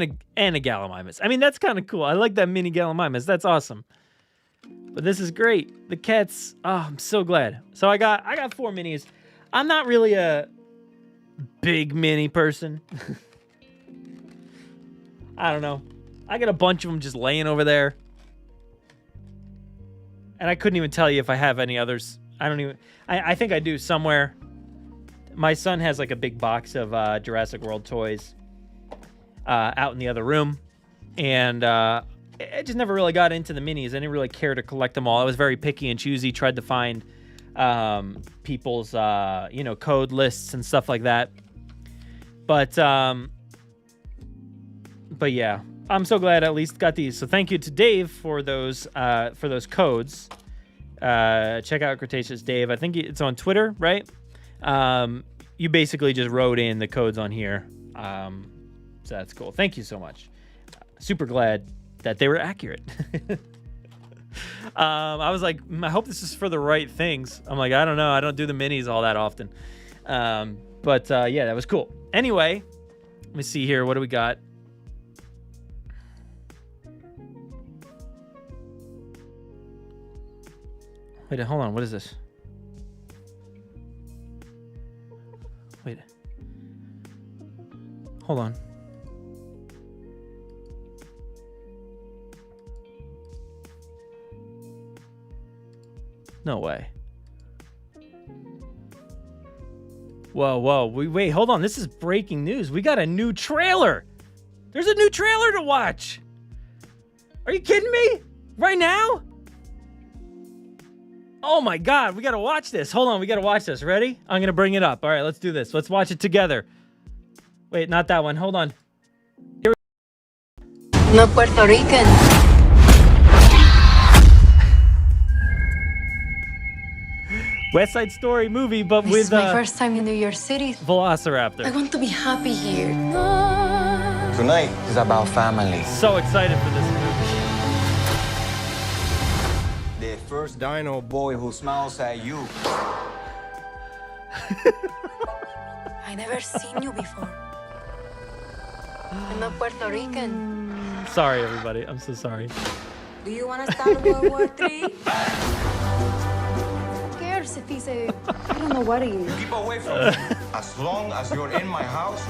[SPEAKER 1] a Gallimimus. I mean, that's kind of cool. I like that mini Gallimimus. That's awesome. But this is great. The Kets. Oh, I'm so glad. So I got 4 minis. I'm not really a big mini person. I don't know. I got a bunch of them just laying over there. And I couldn't even tell you if I have any others. I think I do somewhere. My son has like a big box of Jurassic World toys out in the other room. And I just never really got into the minis. I didn't really care to collect them all. I was very picky and choosy. Tried to find people's, code lists and stuff like that. But yeah, I'm so glad I at least got these. So thank you to Dave for those codes. Check out Cretaceous Dave. I think it's on Twitter, right? You basically just wrote in the codes on here. So that's cool. Thank you so much. Super glad that they were accurate. I was like, I hope this is for the right things. I'm like, I don't know. I don't do the minis all that often. But yeah, that was cool. Anyway, let me see here. What do we got? Wait, hold on. What is this? Wait. Hold on. No way. Whoa. Wait, hold on. This is breaking news. We got a new trailer. There's a new trailer to watch. Are you kidding me? Right now? Oh my God, we gotta watch this. Hold on, we gotta watch this. Ready? I'm gonna bring it up. All right, let's do this. Let's watch it together. Wait, not that one. Hold on. Here we
[SPEAKER 2] No Puerto Rican.
[SPEAKER 1] West Side Story movie, but
[SPEAKER 2] This
[SPEAKER 1] with
[SPEAKER 2] is my first time in New York City.
[SPEAKER 1] Velociraptor.
[SPEAKER 2] I want to be happy here.
[SPEAKER 3] Tonight is about family.
[SPEAKER 1] So excited for this movie.
[SPEAKER 3] The first dino boy who smiles at you.
[SPEAKER 2] I never seen you before. I'm not Puerto Rican.
[SPEAKER 1] Sorry, everybody. I'm so sorry.
[SPEAKER 2] Do you want to start World War III? Who cares if he's a... I don't know what he is.
[SPEAKER 3] Keep away from me. As long as you're in my house.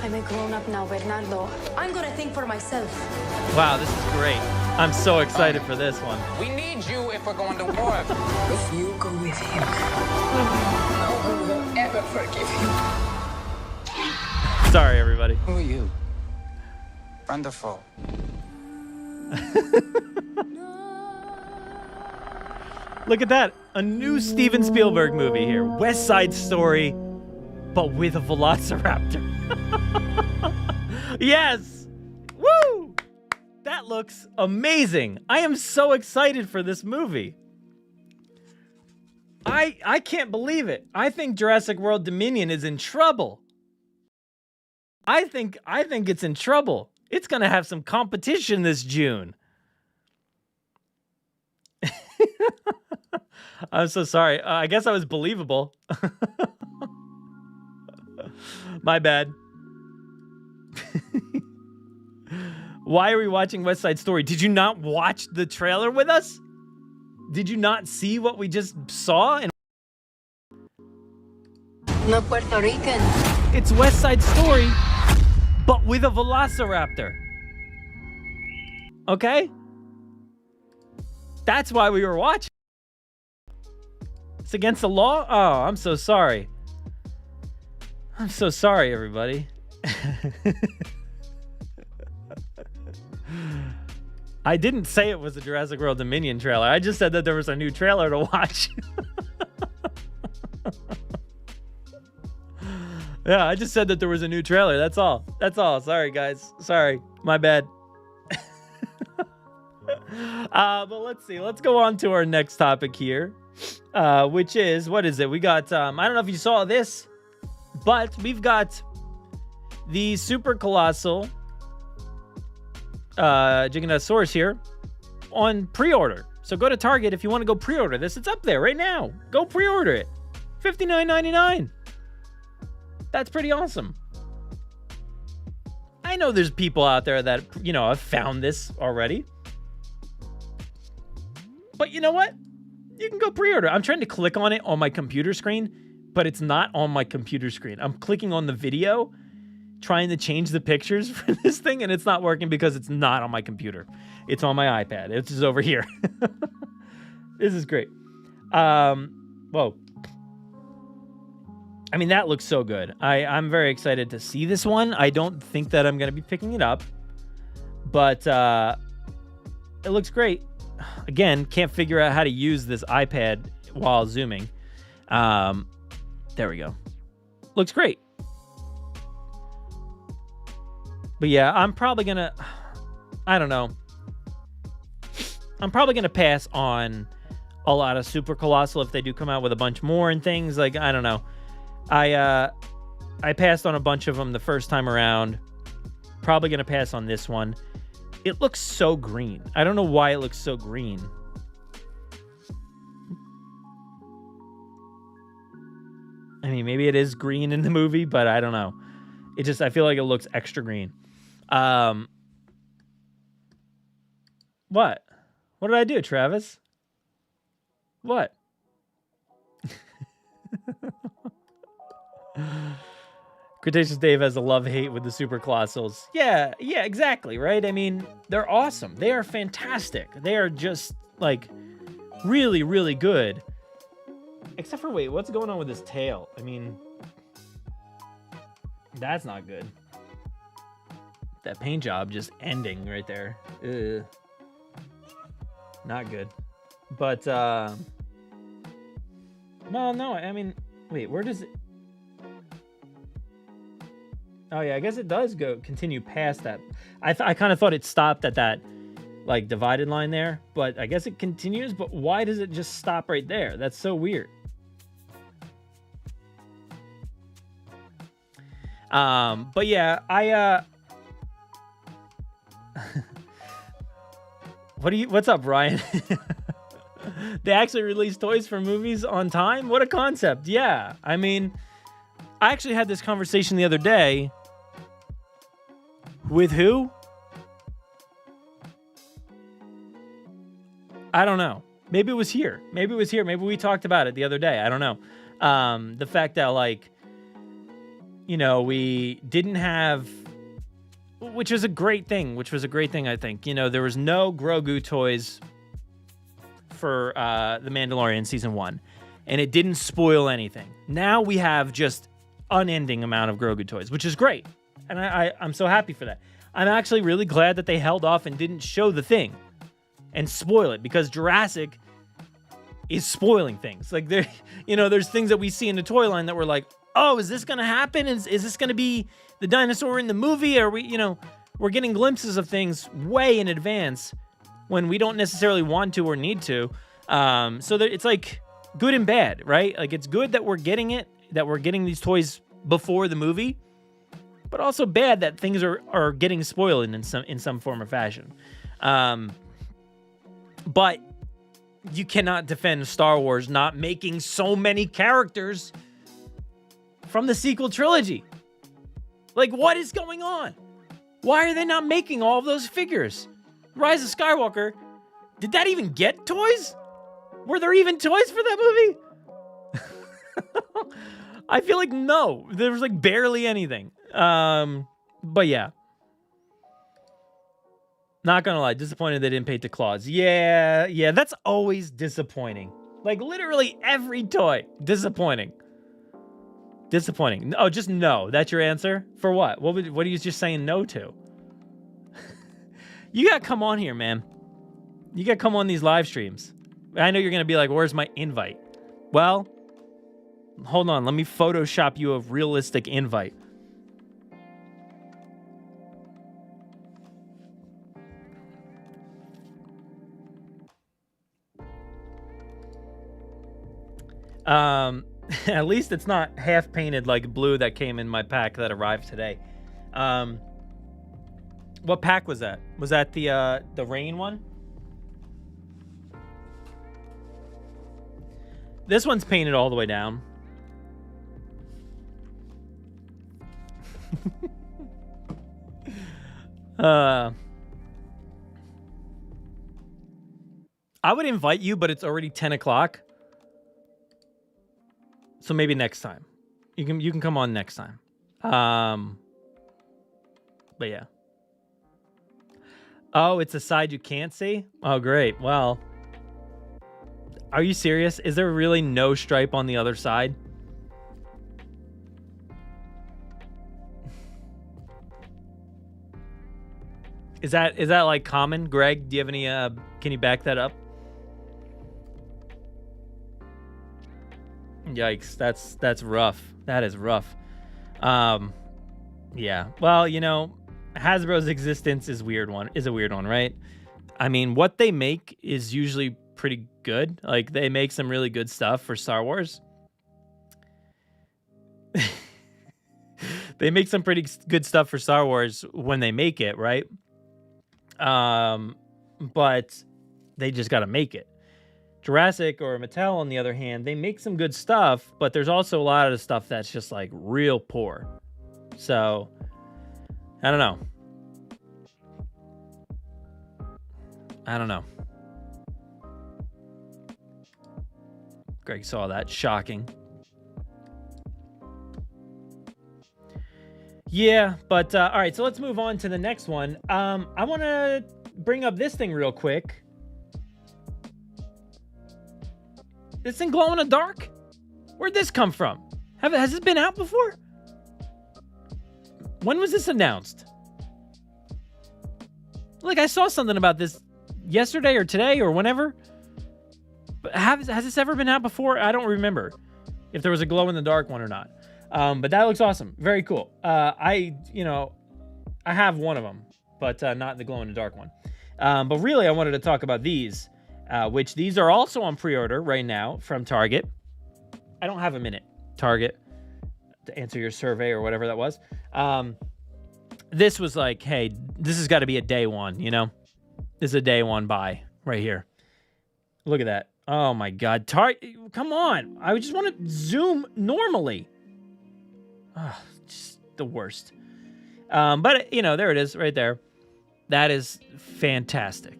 [SPEAKER 2] I'm a grown-up now, Bernardo. I'm gonna think for myself.
[SPEAKER 1] Wow, this is great. I'm so excited for this one.
[SPEAKER 4] We need you if we're going to war.
[SPEAKER 2] If you go with him, no one will ever forgive you.
[SPEAKER 1] Sorry, everybody.
[SPEAKER 4] Who are you? Wonderful.
[SPEAKER 1] Look at that. A new Steven Spielberg movie here. West Side Story, but with a velociraptor. Yes! Woo! That looks amazing. I am so excited for this movie. I can't believe it. I think Jurassic World Dominion is in trouble. I think it's in trouble. It's going to have some competition this June. I'm so sorry. I guess I was believable. My bad. Why are we watching West Side Story? Did you not watch the trailer with us? Did you not see what we just saw?
[SPEAKER 2] No Puerto Rican.
[SPEAKER 1] It's West Side Story, but with a velociraptor. Okay? That's why we were watching. It's against the law? Oh, I'm so sorry. I'm so sorry, everybody. I didn't say it was a Jurassic World Dominion trailer. I just said that there was a new trailer to watch. Yeah, I just said that there was a new trailer. That's all. That's all. Sorry, guys. Sorry. My bad. But let's see. Let's go on to our next topic here, which is, what is it? We got, I don't know if you saw this, but we've got the Super Colossal Giganotosaurus here on pre-order. So go to Target if you want to go pre-order this. It's up there right now. Go pre-order it. $59.99. That's pretty awesome. I know there's people out there that, you know, have found this already. But you know what? You can go pre-order. I'm trying to click on it on my computer screen, but it's not on my computer screen. I'm clicking on the video, trying to change the pictures for this thing, and it's not working because it's not on my computer. It's on my iPad. It's just over here. This is great. Whoa. I mean, that looks so good. I'm very excited to see this one. I don't think that I'm going to be picking it up, but it looks great. Again, can't figure out how to use this iPad while zooming. There we go. Looks great. But yeah, I'm probably going to... I don't know. I'm probably going to pass on a lot of Super Colossal if they do come out with a bunch more and things. Like, I don't know. I passed on a bunch of them the first time around. Probably going to pass on this one. It looks so green. I don't know why it looks so green. I mean, maybe it is green in the movie, but I don't know. It just, I feel like it looks extra green. What? What did I do, Travis? What? Cretaceous Dave has a love-hate with the Super Colossals. Yeah, exactly, right? I mean, they're awesome. They are fantastic. They are just, like, really, really good. Except for, wait, what's going on with his tail? I mean, that's not good. That paint job just ending right there. Ugh. Not good. But, no, I mean, wait, where does it... Oh, yeah, I guess it does continue past that. I kind of thought it stopped at that, like, divided line there, but I guess it continues, but why does it just stop right there? That's so weird. But yeah, what's up, Ryan? They actually release toys for movies on time? What a concept. Yeah. I mean, I actually had this conversation the other day. With who? I don't know. Maybe it was here. Maybe we talked about it the other day. I don't know. The fact that, like, you know, we didn't have, which was a great thing, I think. You know, there was no Grogu toys for The Mandalorian Season 1, and it didn't spoil anything. Now we have just unending amount of Grogu toys, which is great. And I'm so happy for that. I'm actually really glad that they held off and didn't show the thing and spoil it, because Jurassic is spoiling things. Like, there, you know, there's things that we see in the toy line that we're like, oh, is this going to happen? Is this going to be the dinosaur in the movie? Or we're getting glimpses of things way in advance when we don't necessarily want to or need to. So that it's like good and bad, right? Like, it's good that we're getting these toys before the movie, but also bad that things are getting spoiled in some form or fashion. But you cannot defend Star Wars not making so many characters from the sequel trilogy. Like, what is going on? Why are they not making all of those figures? Rise of Skywalker, did that even get toys? Were there even toys for that movie? I feel like no. There was like barely anything. But yeah. Not gonna lie, disappointed they didn't paint the claws. Yeah, that's always disappointing. Like, literally every toy, disappointing. Oh, just no. That's your answer? For what? What are you just saying no to? You gotta come on here, man. You gotta come on these live streams. I know you're gonna be like, where's my invite? Well, hold on. Let me Photoshop you a realistic invite. At least it's not half painted like blue that came in my pack that arrived today. What pack was that? Was that the rain one? This one's painted all the way down. I would invite you, but it's already 10 o'clock. So maybe next time. You can come on next time. But yeah. Oh, it's a side you can't see? Oh, great. Well, are you serious? Is there really no stripe on the other side? Is that like common? Greg, do you have any can you back that up? Yikes, that's rough. That is rough. Yeah. Well, you know, Hasbro's existence is a weird one, right? I mean, what they make is usually pretty good. Like, they make some really good stuff for Star Wars. They make some pretty good stuff for Star Wars when they make it, right? But they just got to make it. Jurassic or Mattel, on the other hand, they make some good stuff, but there's also a lot of stuff that's just like real poor. So, I don't know. Greg saw that. Shocking. Yeah, but all right, so let's move on to the next one. I want to bring up this thing real quick. This thing glow in the dark? Where'd this come from? Has this been out before? When was this announced? Like, I saw something about this yesterday or today or whenever. But has this ever been out before? I don't remember if there was a glow in the dark one or not. But that looks awesome. Very cool. I have one of them, but not the glow in the dark one. But really, I wanted to talk about these, which these are also on pre-order right now from Target. I don't have a minute, Target, to answer your survey or whatever that was. This was like, hey, this has got to be a day one, you know? This is a day one buy right here. Look at that. Oh my God. Come on. I just want to zoom normally. Oh, just the worst. But, you know, there it is right there. That is fantastic.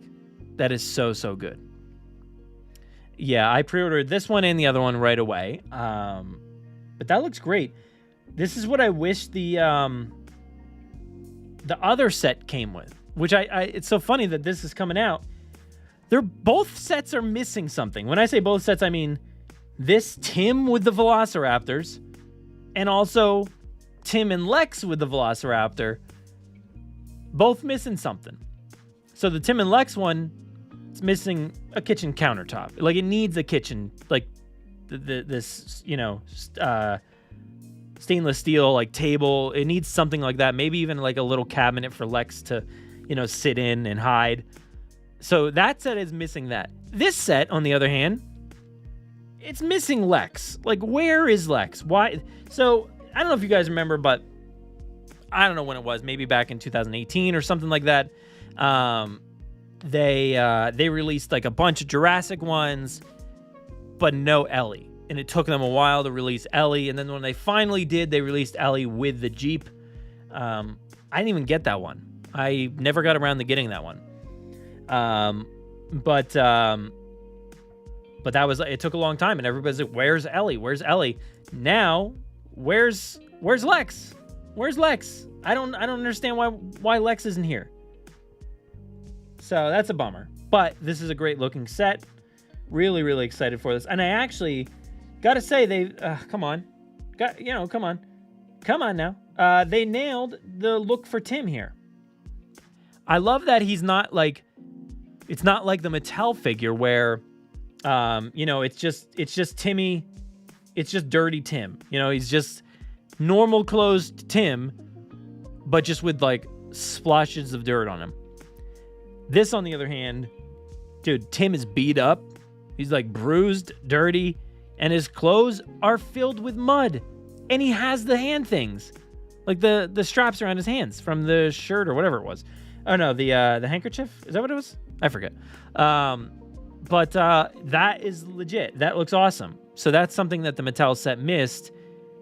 [SPEAKER 1] That is so good. Yeah, I pre-ordered this one and the other one right away. But that looks great. This is what I wish the other set came with, which it's so funny that this is coming out. Both sets are missing something. When I say both sets, I mean this Tim with the Velociraptors and also Tim and Lex with the Velociraptor. Both missing something. So the Tim and Lex one, it's missing a kitchen countertop. Like, it needs a kitchen, like this, you know, stainless steel like table. It needs something like that. Maybe even like a little cabinet for Lex to, you know, sit in and hide. So that set is missing that. This set, on the other hand, it's missing Lex. Like, where is Lex? Why? So I don't know if you guys remember, but I don't know when it was. Maybe back in 2018 or something like that. They released like a bunch of Jurassic ones, but no Ellie. And it took them a while to release Ellie. And then when they finally did, they released Ellie with the Jeep. I didn't even get that one. I never got around to getting that one. But that was, it took a long time, and everybody's like, where's Ellie? Where's Ellie? Now, where's Lex? Where's Lex? I don't understand why Lex isn't here. So that's a bummer. But this is a great looking set. Really, really excited for this. And I actually gotta say, come on now. They nailed the look for Tim here. I love that he's not like, it's not like the Mattel figure where, you know, it's just Timmy. It's just dirty Tim. You know, he's just normal clothes Tim, but just with like splashes of dirt on him. This, on the other hand, dude, Tim is beat up. He's like bruised, dirty, and his clothes are filled with mud. And he has the hand things, like the straps around his hands from the shirt or whatever it was. Oh no, the handkerchief. Is that what it was? I forget. But that is legit. That looks awesome. So that's something that the Mattel set missed.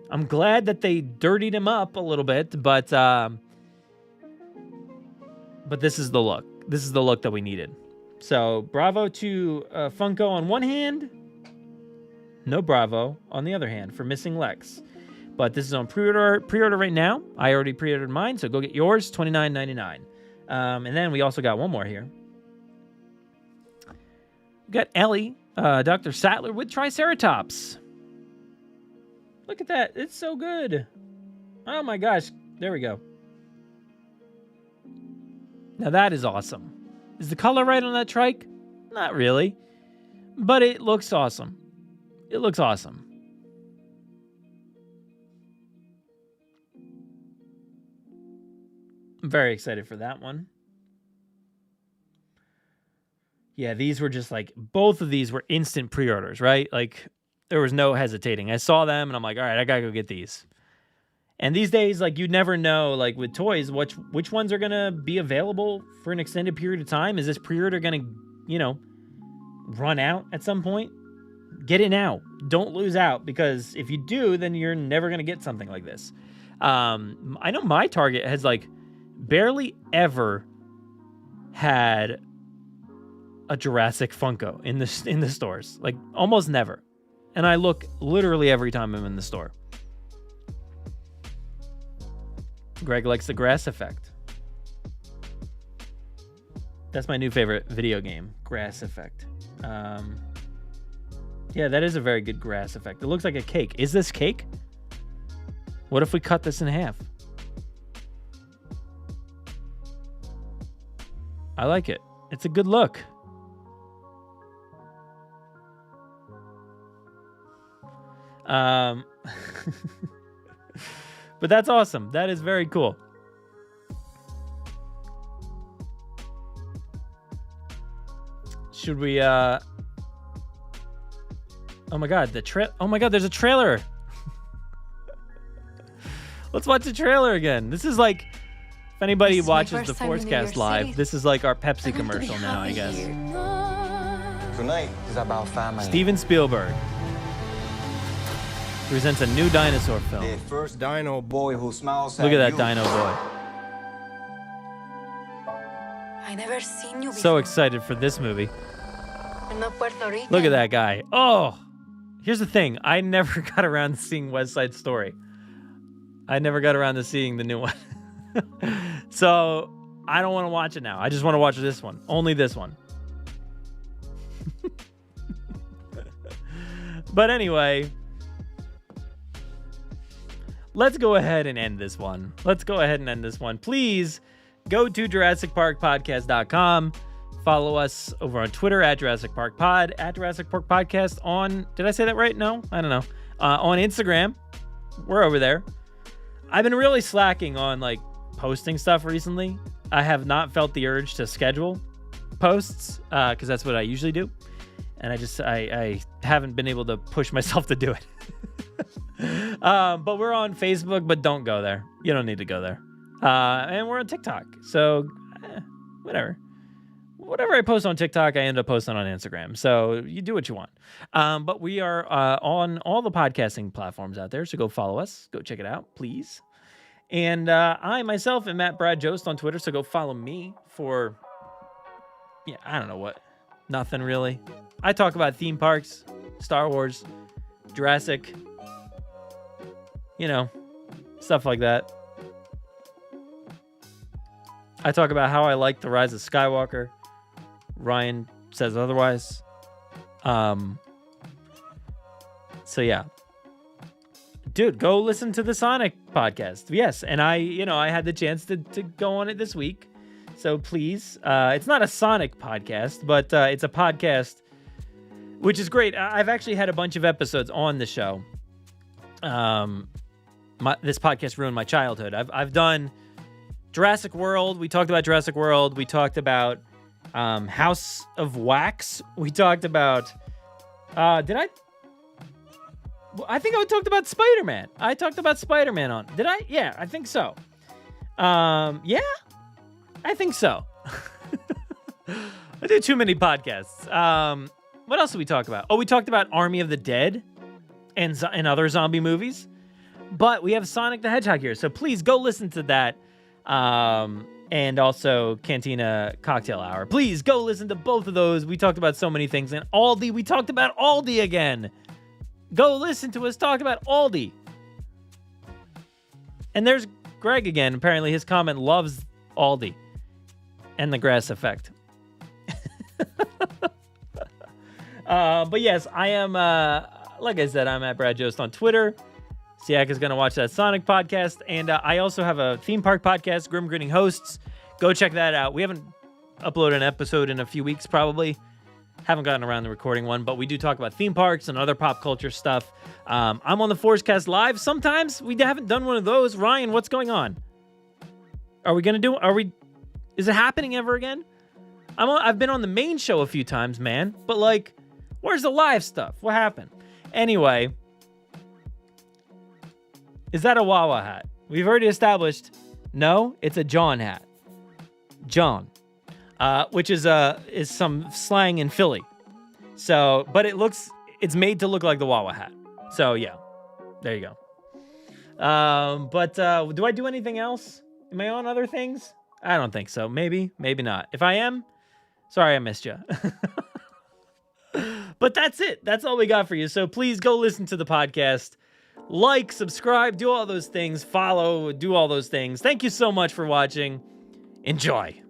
[SPEAKER 1] I'm glad that they dirtied him up a little bit, but this is the look. This is the look that we needed. So bravo to Funko on one hand, No Bravo, on the other hand, for Missing Lex. But this is on pre-order right now. I already pre-ordered mine, so go get yours, $29.99. And then we also got one more here. We got Ellie, Dr. Sattler with Triceratops. Look at that. It's so good. Oh my gosh. There we go. Now that is awesome. Is the color right on that trike? Not really. But it looks awesome. It looks awesome. I'm very excited for that one. Yeah, these were just like, both of these were instant pre-orders, right? Like, there was no hesitating. I saw them and I'm like, all right, I gotta go get these. And these days, like, you never know, like with toys, which ones are gonna be available for an extended period of time. Is this pre-order gonna, you know, run out at some point? Get it now. Don't lose out, because if you do, then you're never gonna get something like this. I know my Target has like barely ever had a Jurassic Funko in the stores, like almost never. And I look literally every time I'm in the store. Greg likes the grass effect. That's my new favorite video game, grass effect. Yeah, that is a very good grass effect. It looks like a cake. Is this cake? What if we cut this in half? I like it. It's a good look. But that's awesome. That is very cool. Should we oh my god, oh my god, there's a trailer. Let's watch the trailer again. This is like, if anybody watches the Forcecast live, this is like our Pepsi commercial now, I guess.
[SPEAKER 3] Tonight is about family.
[SPEAKER 1] Steven Spielberg presents a new dinosaur film.
[SPEAKER 3] The first dino boy who smiles at
[SPEAKER 1] Look at that
[SPEAKER 3] you.
[SPEAKER 1] dino boy.
[SPEAKER 2] I never seen you before.
[SPEAKER 1] So excited for this movie.
[SPEAKER 2] I'm not Puerto Rican.
[SPEAKER 1] Look at that guy. Oh, here's the thing. I never got around to seeing West Side Story. I never got around to seeing the new one. So I don't want to watch it now. I just want to watch this one. Only this one. But anyway, let's go ahead and end this one. Please go to JurassicParkPodcast.com. Follow us over on Twitter at Jurassic Park Pod, at Jurassic Park Podcast on, did I say that right? No, I don't know. On Instagram, we're over there. I've been really slacking on like posting stuff recently. I have not felt the urge to schedule posts because that's what I usually do. And I haven't been able to push myself to do it. But we're on Facebook, but don't go there. You don't need to go there. And we're on TikTok. So whatever. Whatever I post on TikTok, I end up posting on Instagram. So you do what you want. But we are on all the podcasting platforms out there. So go follow us. Go check it out, please. And I myself am at Brad Jost on Twitter. So go follow me for, yeah, I don't know what. Nothing really. I talk about theme parks, Star Wars, Jurassic, you know, stuff like that. I talk about how I like The Rise of Skywalker. Ryan says otherwise. So yeah. Dude, go listen to the Sonic podcast. Yes, and I had the chance to go on it this week. So please, it's not a Sonic podcast, but it's a podcast, which is great. I've actually had a bunch of episodes on the show. This podcast ruined my childhood. I've done Jurassic World. We talked about Jurassic World. We talked about House of Wax. We talked about I think I talked about Spider-Man. I talked about Spider-Man on. Did I? Yeah, I think so. Yeah, I think so. I do too many podcasts. What else did we talk about? Oh, we talked about Army of the Dead and other zombie movies. But we have Sonic the Hedgehog here, so please go listen to that. And also Cantina Cocktail Hour. Please go listen to both of those. We talked about so many things. And Aldi, we talked about Aldi again. go listen to us talk about Aldi. And there's Greg again. Apparently his comment loves Aldi and the grass effect. But yes, I am, like I said, I'm at Brad Jost on Twitter. Siak is going to watch that Sonic podcast. And I also have a theme park podcast, Grim Grinning Hosts. Go check that out. We haven't uploaded an episode in a few weeks, probably. Haven't gotten around to recording one, but we do talk about theme parks and other pop culture stuff. I'm on the Forcecast Live. Sometimes we haven't done one of those. Ryan, what's going on? Are we going to do, is it happening ever again? I've been on the main show a few times, man, but like, where's the live stuff? What happened? Anyway, is that a Wawa hat? We've already established, no, it's a John hat. John. Which is some slang in Philly. So, but it's made to look like the Wawa hat. So yeah, there you go. But do I do anything else? Am I on other things? I don't think so. Maybe not. If I am, sorry I missed you. But that's it. That's all we got for you. So please go listen to the podcast. Like, subscribe, do all those things. Follow, do all those things. Thank you so much for watching. Enjoy.